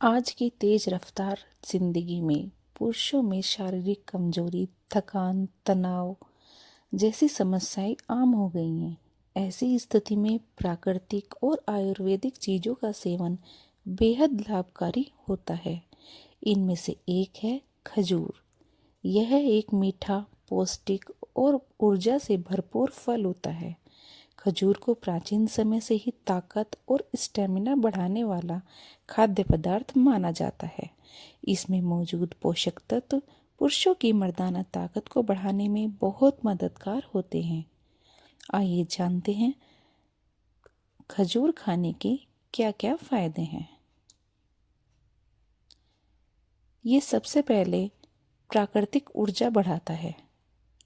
आज की तेज रफ्तार जिंदगी में पुरुषों में शारीरिक कमजोरी, थकान, तनाव जैसी समस्याएं आम हो गई हैं। ऐसी स्थिति में प्राकृतिक और आयुर्वेदिक चीजों का सेवन बेहद लाभकारी होता है। इनमें से एक है खजूर। यह एक मीठा, पौष्टिक और ऊर्जा से भरपूर फल होता है। खजूर को प्राचीन समय से ही ताकत और स्टेमिना बढ़ाने वाला खाद्य पदार्थ माना जाता है। इसमें मौजूद पोषक तत्व पुरुषों की मर्दाना ताकत को बढ़ाने में बहुत मददगार होते हैं। आइए जानते हैं खजूर खाने के क्या क्या फायदे हैं। ये सबसे पहले प्राकृतिक ऊर्जा बढ़ाता है।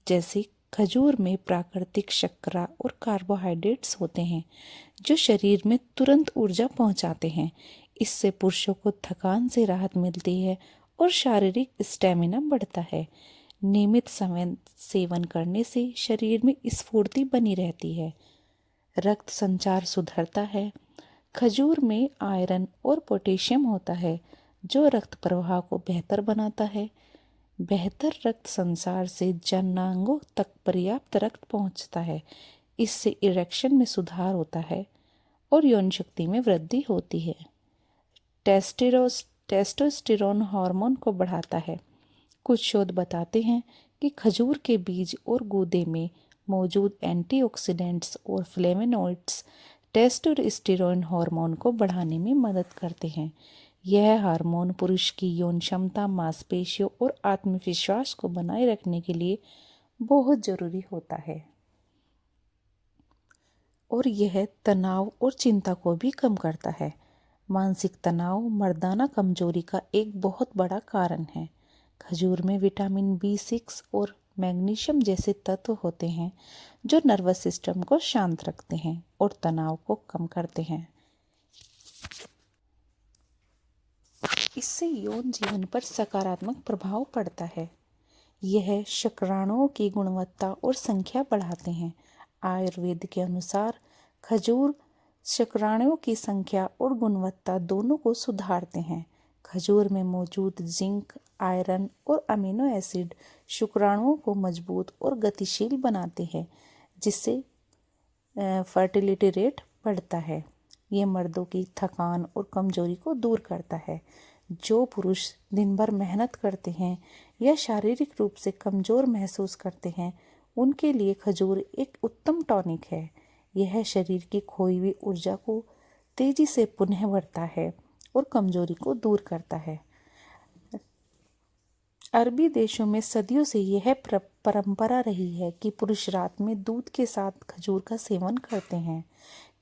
जैसे खजूर में प्राकृतिक शर्करा और कार्बोहाइड्रेट्स होते हैं जो शरीर में तुरंत ऊर्जा पहुंचाते हैं। इससे पुरुषों को थकान से राहत मिलती है और शारीरिक स्टेमिना बढ़ता है। नियमित समय सेवन करने से शरीर में स्फूर्ति बनी रहती है। रक्त संचार सुधरता है। खजूर में आयरन और पोटेशियम होता है जो रक्त प्रवाह को बेहतर बनाता है। बेहतर रक्त संचार से जननांगों तक पर्याप्त रक्त पहुंचता है। इससे इरेक्शन में सुधार होता है और यौन शक्ति में वृद्धि होती है। टेस्टोस्टेरोन हार्मोन को बढ़ाता है। कुछ शोध बताते हैं कि खजूर के बीज और गूदे में मौजूद एंटीऑक्सीडेंट्स और फ्लेवोनोइड्स टेस्टोस्टेरोन हार्मोन को बढ़ाने में मदद करते हैं। यह हार्मोन पुरुष की यौन क्षमता, मांसपेशियों और आत्मविश्वास को बनाए रखने के लिए बहुत जरूरी होता है और यह तनाव और चिंता को भी कम करता है। मानसिक तनाव मर्दाना कमजोरी का एक बहुत बड़ा कारण है। खजूर में विटामिन B6 और मैग्नीशियम जैसे तत्व होते हैं जो नर्वस सिस्टम को शांत रखते हैं और तनाव को कम करते हैं। इससे यौन जीवन पर सकारात्मक प्रभाव पड़ता है। यह शुक्राणुओं की गुणवत्ता और संख्या बढ़ाते हैं। आयुर्वेद के अनुसार खजूर शुक्राणुओं की संख्या और गुणवत्ता दोनों को सुधारते हैं। खजूर में मौजूद जिंक, आयरन और अमीनो एसिड शुक्राणुओं को मजबूत और गतिशील बनाते हैं, जिससे फर्टिलिटी रेट बढ़ता है। ये मर्दों की थकान और कमजोरी को दूर करता है। जो पुरुष दिन भर मेहनत करते हैं या शारीरिक रूप से कमजोर महसूस करते हैं, उनके लिए खजूर एक उत्तम टॉनिक है। यह शरीर की खोई हुई ऊर्जा को तेजी से पुनः भरता है और कमजोरी को दूर करता है। अरबी देशों में सदियों से यह परंपरा रही है कि पुरुष रात में दूध के साथ खजूर का सेवन करते हैं।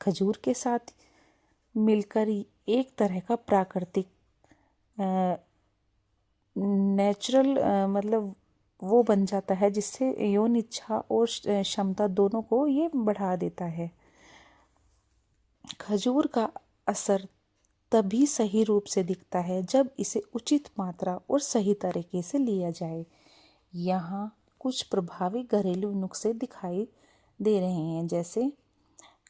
खजूर के साथ मिलकर एक तरह का प्राकृतिक नेचुरल मतलब वो बन जाता है जिससे यौन इच्छा और क्षमता दोनों को ये बढ़ा देता है। खजूर का असर तभी सही रूप से दिखता है जब इसे उचित मात्रा और सही तरीके से लिया जाए। यहाँ कुछ प्रभावी घरेलू नुस्खे दिखाई दे रहे हैं, जैसे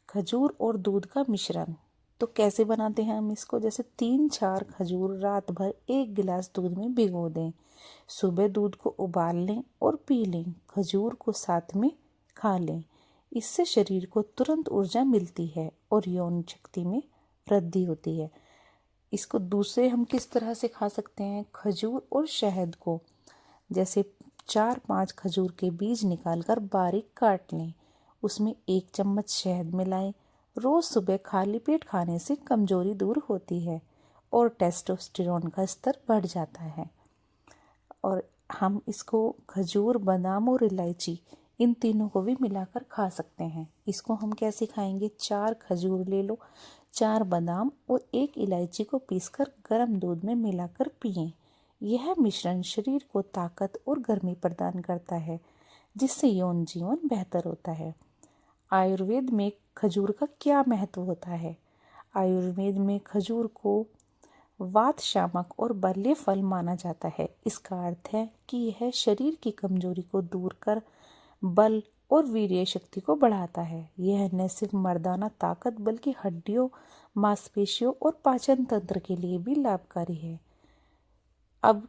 खजूर और दूध का मिश्रण। तो कैसे बनाते हैं हम इसको? जैसे 3-4 खजूर रात भर 1 गिलास दूध में भिगो दें। सुबह दूध को उबाल लें और पी लें। खजूर को साथ में खा लें। इससे शरीर को तुरंत ऊर्जा मिलती है और यौन शक्ति में वृद्धि होती है। इसको दूसरे हम किस तरह से खा सकते हैं? खजूर और शहद को, जैसे 4-5 खजूर के बीज निकालकर बारीक काट लें। उसमें 1 चम्मच शहद मिलाएं। रोज सुबह खाली पेट खाने से कमजोरी दूर होती है और टेस्टोस्टेरोन का स्तर बढ़ जाता है। और हम इसको खजूर, बादाम और इलायची, इन तीनों को भी मिलाकर खा सकते हैं। इसको हम कैसे खाएंगे? 4 खजूर ले लो, 4 बादाम और 1 इलायची को पीसकर गर्म दूध में मिलाकर पिएं। यह मिश्रण शरीर को ताकत और गर्मी प्रदान करता है, जिससे यौन जीवन बेहतर होता है। आयुर्वेद में खजूर का क्या महत्व होता है? आयुर्वेद में खजूर को वात शामक और बल्य फल माना जाता है। इसका अर्थ है कि यह शरीर की कमजोरी को दूर कर बल और वीर्य शक्ति को बढ़ाता है। यह न सिर्फ मर्दाना ताकत बल्कि हड्डियों, मांसपेशियों और पाचन तंत्र के लिए भी लाभकारी है। अब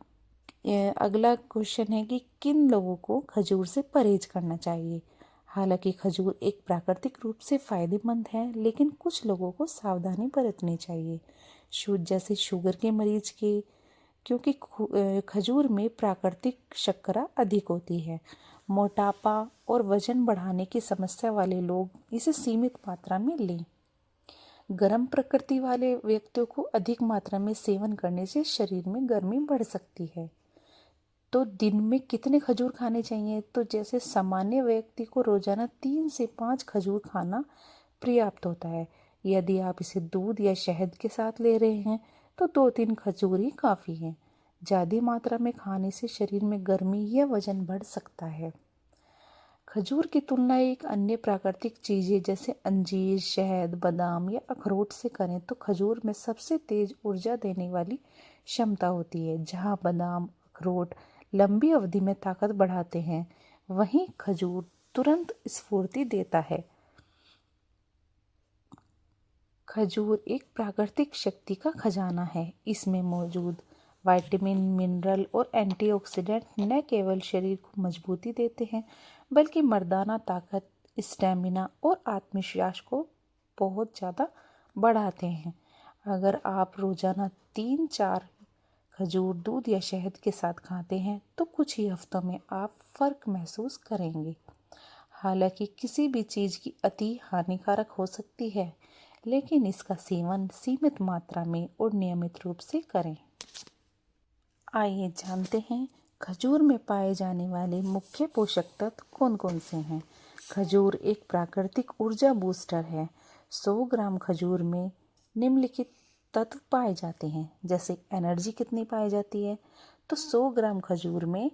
अगला क्वेश्चन है कि किन लोगों को खजूर से परहेज करना चाहिए। हालांकि खजूर एक प्राकृतिक रूप से फायदेमंद है, लेकिन कुछ लोगों को सावधानी बरतनी चाहिए। जैसे शुगर के मरीज के, क्योंकि खजूर में प्राकृतिक शर्करा अधिक होती है। मोटापा और वजन बढ़ाने की समस्या वाले लोग इसे सीमित मात्रा में लें। गर्म प्रकृति वाले व्यक्तियों को अधिक मात्रा में सेवन करने से शरीर में गर्मी बढ़ सकती है। तो दिन में कितने खजूर खाने चाहिए? तो जैसे सामान्य व्यक्ति को रोजाना 3 से 5 खजूर खाना पर्याप्त होता है। यदि आप इसे दूध या शहद के साथ ले रहे हैं तो 2-3 खजूर ही काफ़ी है। ज़्यादा मात्रा में खाने से शरीर में गर्मी या वजन बढ़ सकता है। खजूर की तुलना एक अन्य प्राकृतिक चीज़ें जैसे अंजीर, शहद, बादाम या अखरोट से करें तो खजूर में सबसे तेज ऊर्जा देने वाली क्षमता होती है। जहाँ बादाम, अखरोट लंबी अवधि में ताकत बढ़ाते हैं, वहीं खजूर तुरंत स्फूर्ति देता है। खजूर एक प्राकृतिक शक्ति का खजाना है। इसमें मौजूद विटामिन, मिनरल और एंटीऑक्सीडेंट न केवल शरीर को मजबूती देते हैं, बल्कि मर्दाना ताकत, स्टैमिना और आत्मविश्वास को बहुत ज़्यादा बढ़ाते हैं। अगर आप रोज़ाना 3-4 खजूर दूध या शहद के साथ खाते हैं तो कुछ ही हफ्तों में आप फ़र्क महसूस करेंगे। हालांकि किसी भी चीज़ की अति हानिकारक हो सकती है, लेकिन इसका सेवन सीमित मात्रा में और नियमित रूप से करें। आइए जानते हैं खजूर में पाए जाने वाले मुख्य पोषक तत्व कौन कौन से हैं। खजूर एक प्राकृतिक ऊर्जा बूस्टर है। 100 ग्राम खजूर में निम्नलिखित तत्व पाए जाते हैं। जैसे एनर्जी कितनी पाई जाती है, तो 100 ग्राम खजूर में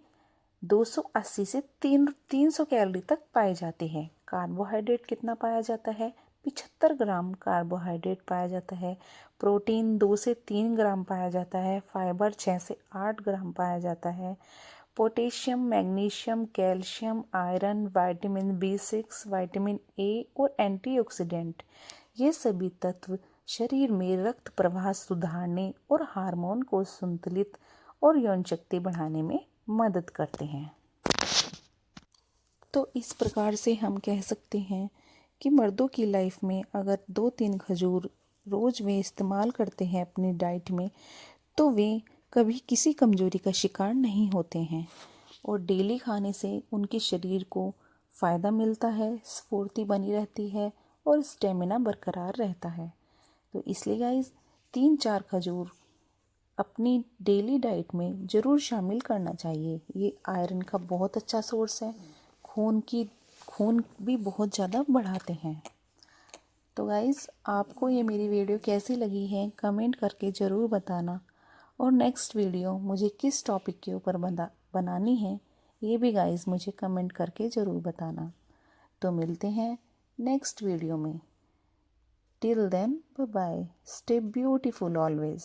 280 से 300 कैलोरी तक पाए जाते हैं। कार्बोहाइड्रेट कितना पाया जाता है? 75 ग्राम कार्बोहाइड्रेट पाया जाता है। प्रोटीन 2 से 3 ग्राम पाया जाता है। फाइबर 6 से 8 ग्राम पाया जाता है। Potassium, magnesium, calcium, iron, vitamin B6, vitamin A और एंटीऑक्सीडेंट, ये सभी तत्व शरीर में रक्त प्रवाह सुधारने और हार्मोन को संतुलित और यौन शक्ति बढ़ाने में मदद करते हैं। तो इस प्रकार से हम कह सकते हैं कि मर्दों की लाइफ में अगर 2-3 खजूर रोज़ वे इस्तेमाल करते हैं अपनी डाइट में, तो वे कभी किसी कमजोरी का शिकार नहीं होते हैं और डेली खाने से उनके शरीर को फ़ायदा मिलता है, स्फूर्ति बनी रहती है और स्टेमिना बरकरार रहता है। तो इसलिए गाइस 3-4 खजूर अपनी डेली डाइट में ज़रूर शामिल करना चाहिए। ये आयरन का बहुत अच्छा सोर्स है। खून भी बहुत ज़्यादा बढ़ाते हैं। तो गाइज़ आपको ये मेरी वीडियो कैसी लगी है कमेंट करके ज़रूर बताना, और नेक्स्ट वीडियो मुझे किस टॉपिक के ऊपर बनानी है ये भी गाइज़ मुझे कमेंट करके ज़रूर बताना। तो मिलते हैं नेक्स्ट वीडियो में। Till then bye bye, stay beautiful always.